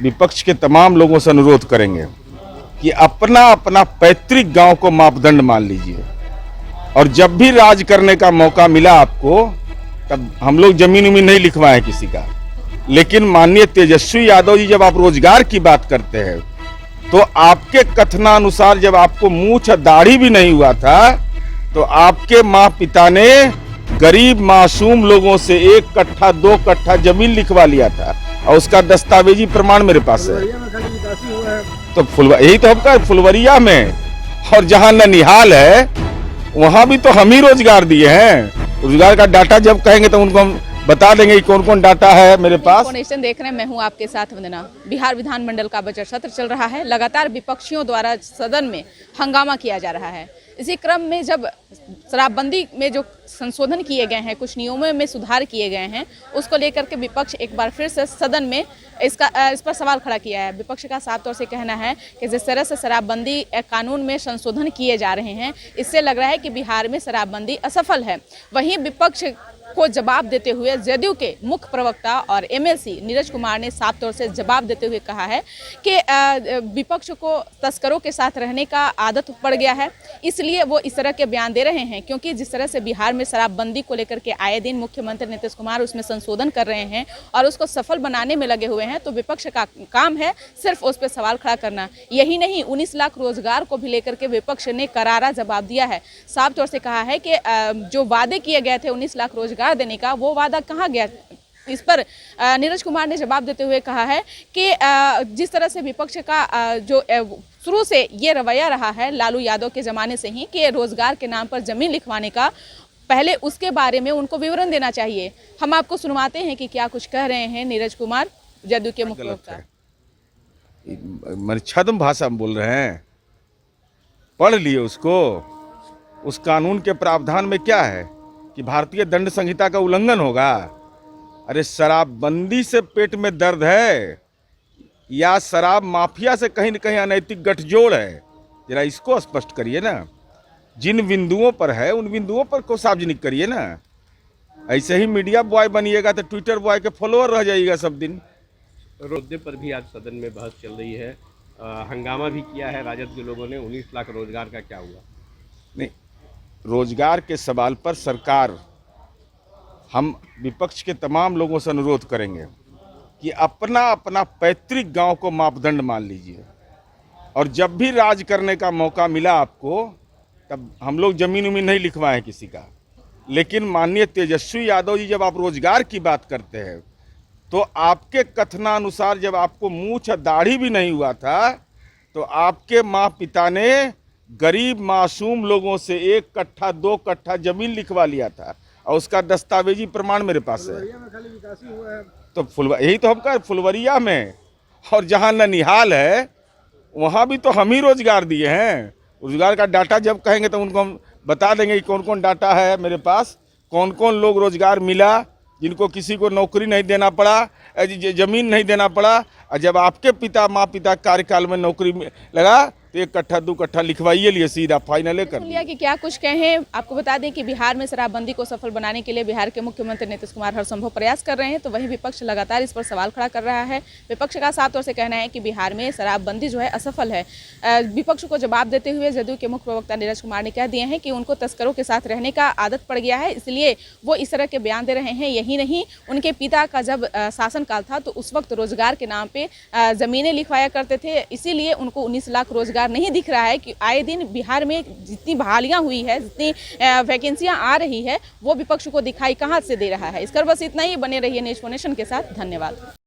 विपक्ष के तमाम लोगों से अनुरोध करेंगे कि अपना अपना पैतृक गांव को मापदंड मान लीजिए और जब भी राज करने का मौका मिला आपको, तब हम लोग जमीन उमीन नहीं लिखवाए किसी का, लेकिन माननीय तेजस्वी यादव जी जब आप रोजगार की बात करते हैं तो आपके कथनानुसार जब आपको मूंछ दाढ़ी भी नहीं हुआ था तो आपके माँ पिता ने गरीब मासूम लोगों से 1 कट्ठा 2 कट्ठा जमीन लिखवा लिया था और उसका दस्तावेजी प्रमाण मेरे पास है। तो यही तो हमका फुलवरिया में और जहां ननिहाल है वहां भी तो हम ही रोजगार दिए हैं। रोजगार का डाटा जब कहेंगे तो उनको हम बता देंगे कि कौन कौन डाटा है मेरे पास। नेशन देख रहे हैं, मैं हूं आपके साथ वंदना। बिहार विधानमंडल का बजट सत्र चल रहा है। लगातार विपक्षियों द्वारा सदन में हंगामा किया जा रहा है। इसी क्रम में जब शराबबंदी में जो संशोधन किए गए हैं, कुछ नियमों में सुधार किए गए हैं, उसको लेकर के विपक्ष एक बार फिर से सदन में इस पर सवाल खड़ा किया है। विपक्ष का साफ तौर से कहना है कि जिस तरह से शराबबंदी कानून में संशोधन किए जा रहे हैं, इससे लग रहा है कि बिहार में शराबबंदी असफल है। वहीं विपक्ष को जवाब देते हुए जदयू के मुख्य प्रवक्ता और एमएलसी नीरज कुमार ने साफ तौर से जवाब देते हुए कहा है कि विपक्ष को तस्करों के साथ रहने का आदत पड़ गया है, इसलिए वो इस तरह के बयान दे रहे हैं। क्योंकि जिस तरह से बिहार में शराबबंदी को लेकर के आए दिन मुख्यमंत्री नीतीश कुमार उसमें संशोधन कर रहे हैं और उसको सफल बनाने में लगे हुए हैं, तो विपक्ष का काम है सिर्फ उस पर सवाल खड़ा करना। यही नहीं, 19 लाख रोजगार को भी लेकर के विपक्ष ने करारा जवाब दिया है। साफ तौर से कहा है कि जो वादे किए गए थे 19 लाख रोजगार देने का, वो वादा कहाँ गया। इस पर नीरज कुमार ने जवाब देते हुए कहा है कि जिस तरह से विपक्ष का जो शुरू से ये रवैया रहा है लालू यादव के ज़माने से ही कि रोजगार के नाम पर ज़मीन लिखवाने का, पहले उसके बारे में उनको विवरण देना चाहिए। हम आपको सुनवाते हैं कि क्या कुछ कह रहे हैं नीरज कुमार, जदयू के मुख्य प्रवक्ता। मेरे छद्म भाषा में बोल रहे हैं, पढ़ लिए उसको। उस कानून के प्रावधान में क्या है कि भारतीय दंड संहिता का उल्लंघन होगा। अरे शराबबंदी से पेट में दर्द है या शराब माफिया से कहीं न कहीं अनैतिक गठजोड़ है, जरा इसको स्पष्ट करिए ना। जिन बिंदुओं पर है उन बिंदुओं पर को सार्वजनिक करिए ना। ऐसे ही मीडिया बॉय बनिएगा तो ट्विटर बॉय के फॉलोअर रह जाइएगा सब दिन। मुद्दे पर भी आज सदन में बहस चल रही है, हंगामा भी किया है राजद के लोगों ने। 19 लाख रोजगार का क्या हुआ? नहीं, रोजगार के सवाल पर सरकार, हम विपक्ष के तमाम लोगों से अनुरोध करेंगे कि अपना अपना पैतृक गांव को मापदंड मान लीजिए और जब भी राज करने का मौका मिला आपको, तब हम लोग जमीन उमीन नहीं लिखवाए किसी का, लेकिन माननीय तेजस्वी यादव जी जब आप रोजगार की बात करते हैं तो आपके कथनानुसार जब आपको मूंछ दाढ़ी भी नहीं हुआ था तो आपके माँ पिता ने गरीब मासूम लोगों से 1 कट्ठा 2 कट्ठा जमीन लिखवा लिया था और उसका दस्तावेजी प्रमाण मेरे पास है। तो यही तो हमका फुलवरिया में और जहां ननिहाल है वहां भी तो हम ही रोजगार दिए हैं। रोजगार का डाटा जब कहेंगे तो उनको हम बता देंगे कि कौन कौन डाटा है मेरे पास, कौन कौन लोग रोजगार मिला, जिनको किसी को नौकरी नहीं देना पड़ा, जमीन नहीं देना पड़ा। और जब आपके पिता माँ पिता कार्यकाल में नौकरी लगा तो 1 कट्ठा 2 कट्ठा लिखवाइए लिए सीधा फाइनल कर लिया कि क्या कुछ कहें। आपको बता दें कि बिहार में शराबबंदी को सफल बनाने के लिए बिहार के मुख्यमंत्री नीतीश कुमार हर संभव प्रयास कर रहे हैं, तो वहीं विपक्ष लगातार इस पर सवाल खड़ा कर रहा है। विपक्ष का साफ तौर से कहना है कि बिहार में शराबबंदी जो है असफल है। विपक्ष को जवाब देते हुए जदयू के मुख्य प्रवक्ता नीरज कुमार ने कह दिए हैं कि उनको तस्करों के साथ रहने का आदत पड़ गया है, इसलिए वो इस तरह के बयान दे रहे हैं। यही नहीं, उनके पिता का जब शासनकाल था तो उस वक्त रोजगार के नाम पे जमीनें लिखवाया करते थे, इसीलिए उनको 19 लाख रोजगार नहीं दिख रहा है कि आए दिन बिहार में जितनी बहालियां हुई है, जितनी वैकेंसियां आ रही है, वो विपक्ष को दिखाई कहां से दे रहा है। इस कर बस इतना ही। बने रहिए नेशन के साथ। धन्यवाद।